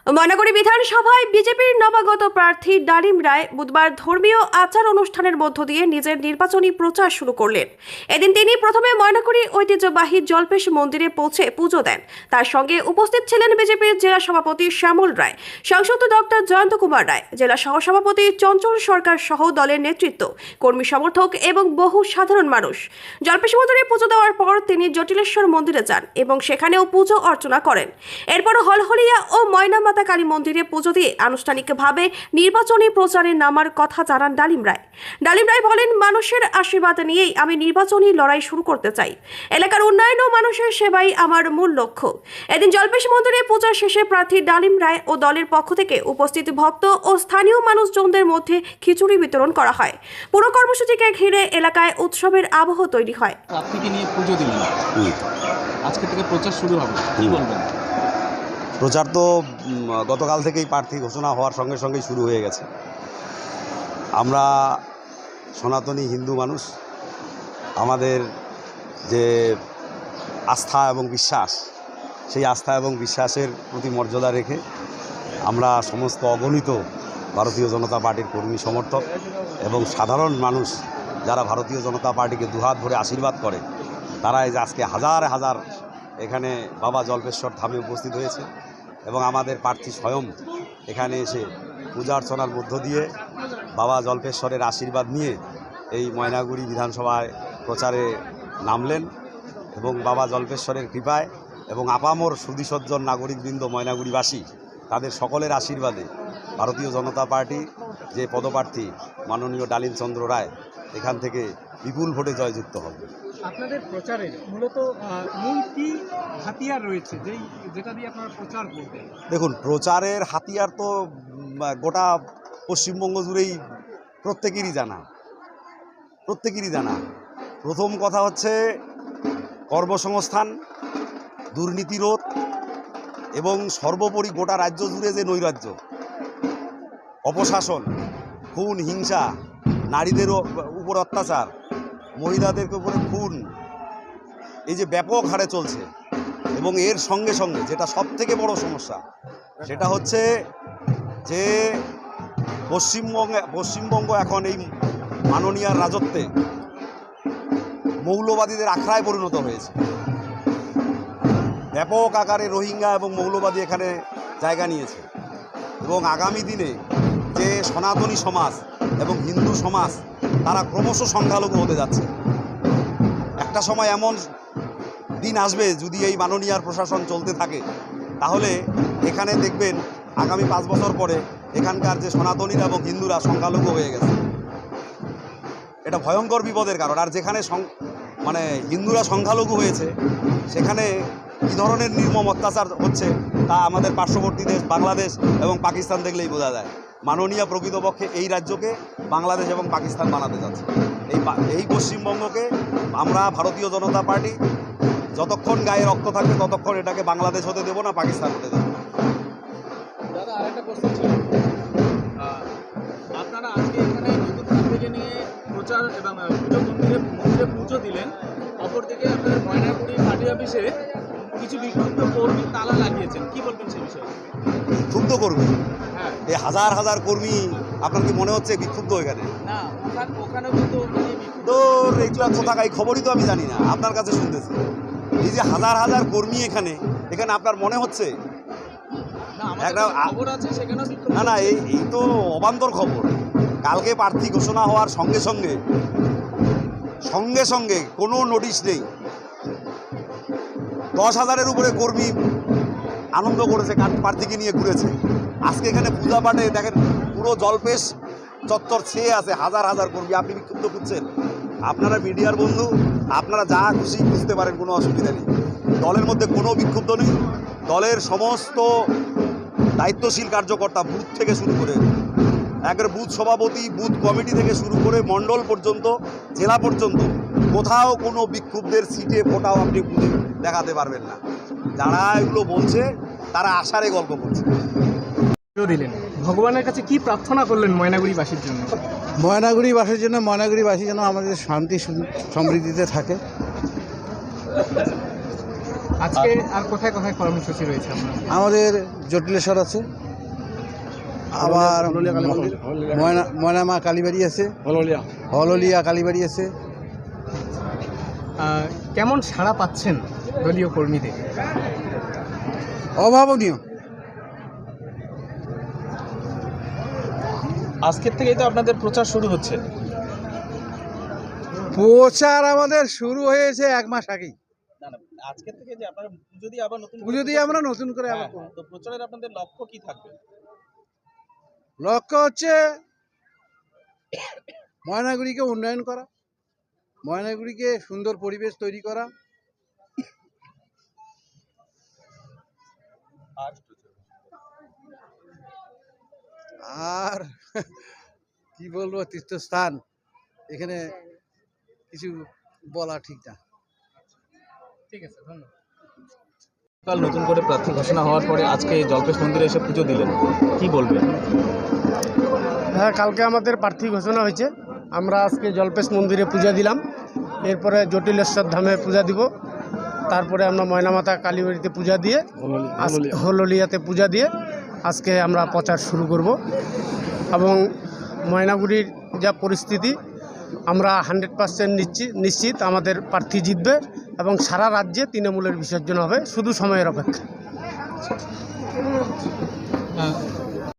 ময়নাগুড়ি বিধানসভায় বিজেপির নবাগত প্রার্থী ডালিম রায় বুধবার ধর্মীয় আচার অনুষ্ঠানের মধ্য দিয়ে নিজের নির্বাচনী প্রচার শুরু করলেন। এদিন তিনি প্রথমে ময়নাগুড়ি ঐতিহ্যবাহী জল্পেশ মন্দিরে পৌঁছে পুজো দেন। তার সঙ্গে উপস্থিত ছিলেন বিজেপির জেলা সভাপতি শ্যামল রায়, সাংসদ ডক্টর জয়ন্ত কুমার রায়, জেলা সহসভাপতি চঞ্চল সরকার সহ দলের নেতৃত্ব, কর্মী সমর্থক এবং বহু সাধারণ মানুষ। জল্পেশ মন্দিরে পুজো দেওয়ার পর তিনি জটিলেশ্বর মন্দিরে যান এবং সেখানেও পুজো অর্চনা করেন। এরপর হলহলিয়া ও ময়না কালী মন্দিরে পুজো দিয়ে আনুষ্ঠানিকভাবে নির্বাচনী প্রচারে নামার কথা জানান ডালিম রায়। ডালিম রায় বলেন, মানুষের আশীর্বাদ নিয়েই আমি নির্বাচনী লড়াই শুরু করতে চাই। এলাকার উন্নয়ন ও মানুষের সেবাই আমার মূল লক্ষ্য। এদিন জল্পেশ মন্দিরে পূজা শেষে প্রার্থী ডালিম রায় ও দলের পক্ষ থেকে উপস্থিত ভক্ত ও স্থানীয় মানুষজনদের মধ্যে খিচুড়ি বিতরণ করা হয়। পুরো কর্মসূচিকে ঘিরে এলাকায় উৎসবের আবহ তৈরি হয়। প্রার্থীকে নিয়ে পুজো দিলেন, আজকে থেকে প্রচার শুরু হবে, কি বলবেন? প্রচার তো গতকাল থেকেই প্রার্থী ঘোষণা হওয়ার সঙ্গে সঙ্গেই শুরু হয়ে গেছে। আমরা সনাতনী হিন্দু মানুষ, আমাদের যে আস্থা এবং বিশ্বাস, সেই আস্থা এবং বিশ্বাসের প্রতি মর্যাদা রেখে আমরা সমস্ত অগণিত ভারতীয় জনতা পার্টির কর্মী সমর্থক এবং সাধারণ মানুষ যারা ভারতীয় জনতা পার্টিকে দুহাত ভরে আশীর্বাদ করে, তারা এই যে আজকে হাজার হাজার এখানে বাবা জল্পেশ্বর ধামে উপস্থিত হয়েছে এবং আমাদের প্রার্থী স্বয়ং এখানে এসে পূজা অর্চনার মধ্য দিয়ে বাবা জল্পেশ্বরের আশীর্বাদ নিয়ে এই ময়নাগুড়ি বিধানসভায় প্রচারে নামলেন এবং বাবা জল্পেশ্বরের কৃপায় এবং আপামর সুধীসজ্জন নাগরিকবৃন্দ ময়নাগুড়িবাসী তাদের সকলের আশীর্বাদে ভারতীয় জনতা পার্টি যে পদপ্রার্থী মাননীয় ডালিম চন্দ্র রায় এখান থেকে বিপুল ভোটে জয়যুক্ত হবে। আপনাদের প্রচারের মূলত মূল কি হাতিয়ার রয়েছে যেটা দিয়ে আপনারা প্রচার করবেন? দেখুন, প্রচারের হাতিয়ার তো গোটা পশ্চিমবঙ্গ জুড়েই প্রত্যেকেরই জানা। প্রথম কথা হচ্ছে কর্মসংস্থান, দুর্নীতি রোধ এবং সর্বোপরি গোটা রাজ্য জুড়ে যে নৈরাজ্য, অপশাসন, খুন, হিংসা, নারীদের উপর অত্যাচার, মহিলাদের উপরে খুন, এই যে ব্যাপক হারে চলছে এবং এর সঙ্গে সঙ্গে যেটা সবথেকে বড় সমস্যা সেটা হচ্ছে যে পশ্চিমবঙ্গ এখন এই মাননীয়ার রাজত্বে মৌলবাদীদের আখড়ায় পরিণত হয়েছে। ব্যাপক আকারে রোহিঙ্গা এবং মৌলবাদী এখানে জায়গা নিয়েছে এবং আগামী দিনে যে সনাতনী সমাজ এবং হিন্দু সমাজ তারা ক্রমশ সংখ্যালঘু হতে যাচ্ছে। একটা সময় এমন দিন আসবে, যদি এই মাননীয়ার প্রশাসন চলতে থাকে, তাহলে এখানে দেখবেন আগামী 5 বছর পরে এখানকার যে সনাতনীরা এবং হিন্দুরা সংখ্যালঘু হয়ে গেছে। এটা ভয়ঙ্কর বিপদের কারণ। আর যেখানে হিন্দুরা সংখ্যালঘু হয়েছে সেখানে কী ধরনের নির্মম অত্যাচার হচ্ছে তা আমাদের পার্শ্ববর্তী দেশ বাংলাদেশ এবং পাকিস্তান দেখলেই বোঝা যায়। মাননীয়া প্রকৃতপক্ষে এই রাজ্যকে বাংলাদেশ এবং পাকিস্তান বানাতে যাচ্ছে। এই পশ্চিমবঙ্গকে আমরা ভারতীয় জনতা পার্টি যতক্ষণ গায়ে রক্ত থাকবে ততক্ষণ এটাকে বাংলাদেশ হতে দেবো না, পাকিস্তান হতে দেবো। দাদা, আরেকটা কোশ্চেন ছিল, আপনারা আজকে এখানে নতুন প্রার্থীকে নিয়ে প্রচার এবং মন্দিরে পুজো দিলেন, অপরদিকে আপনার ময়নাগুড়ি পার্টি অফিসে কিছু বিক্ষুব্ধ কর্মী তালা লাগিয়েছেন, কি বলবেন সেই বিষয়ে? বিক্ষুব্ধ কর্মী? হ্যাঁ, এই হাজার হাজার কর্মী আপনার কি মনে হচ্ছে বিক্ষুব্ধ এখানে? না, ওখানেও কিন্তু এগুলো কোথায়, এই খবরই তো আমি জানি না, আপনার কাছে শুনতেছি। এই যে হাজার হাজার কর্মী এখানে আপনার মনে হচ্ছে? না, এই তো অবান্তর খবর। কালকে প্রার্থী ঘোষণা হওয়ার সঙ্গে সঙ্গে কোনো নোটিশ নেই, 10,000-এর উপরে কর্মী আনন্দ করেছে, প্রার্থীকে নিয়ে ঘুরেছে। আজকে এখানে পূজা পাঠে দেখেন পুরো জল্পেশ চত্বর ছেয়ে আছে হাজার হাজার কর্মী। আপনি বিক্ষুব্ধ করছেন? আপনারা মিডিয়ার বন্ধু, আপনারা যা খুশি বুঝতে পারেন, কোনো অসুবিধা নেই। দলের মধ্যে কোনো বিক্ষুব্ধ নেই। দলের সমস্ত দায়িত্বশীল কার্যকর্তা বুথ থেকে শুরু করে একবার বুথ সভাপতি, বুথ কমিটি থেকে শুরু করে মণ্ডল পর্যন্ত, জেলা পর্যন্ত কোথাও কোনো বিক্ষুব্ধের সিটে ফোটাও আপনি দেখাতে পারবেন না। যারা এগুলো বলছে তারা আশারে গল্প করছে। দিলেন ভগবানের কাছে কি প্রার্থনা করলেন ময়নাগুড়িবাসীর জন্য? ময়নাগুড়িবাসীর জন্য আমাদের শান্তি সমৃদ্ধিতে থাকে। আজকে আর কোথায় কোথায় কর্মসূচি রয়েছে আপনার? আমাদের জটিলেশ্বর আছে, আবার ময়নামা কালীবাড়ি আছে, হললিয়া কালীবাড়ি আছে। কেমন সাড়া পাচ্ছেন দলীয় কর্মীদের? অভাবনীয়। আজকের থেকেই তো আপনাদের প্রচার শুরু হচ্ছে। প্রচার আমাদের শুরু হয়েছে 1 মাস আগেই। না না, আজকের থেকে যে আপনারা পুজো দিয়ে আবার নতুন পুজো দিয়ে আমরা নতুন করে আবার হ্যাঁ, তো প্রচারের আপনাদের লক্ষ্য কি থাকবে? লক্ষ্য হচ্ছে ময়নাগুড়িকে উন্নয়ন করা, ময়নাগুড়িকে সুন্দর পরিবেশ তৈরি করা। আর কি বলবো, তীর্থস্থান, এখানে কিছু বলা ঠিক না। ঠিক আছে, ধন্যবাদ। কাল নতুন করে প্রার্থী ঘোষণা হওয়ার পরে আজকে জল্পেশ মন্দিরে এসে পুজো দিলেন, কি বলবেন? হ্যাঁ, কালকে আমাদের প্রার্থী ঘোষণা হয়েছে। আমরা আজকে জল্পেশ মন্দিরে পূজা দিলাম, এরপরে জটিলেশ্বর ধামে পূজা দিব, তারপরে আমরা ময়নামাতা কালীবাড়িতে পূজা দিয়ে হললিয়াতে পূজা দিয়ে আজকে আমরা প্রচার শুরু করব। এবং ময়নাগুড়ির যা পরিস্থিতি, আমরা 100% নিশ্চিত আমাদের প্রার্থী জিতবে এবং সারা রাজ্যে তৃণমূলের বিসর্জন হবে, শুধু সময়ের অপেক্ষা।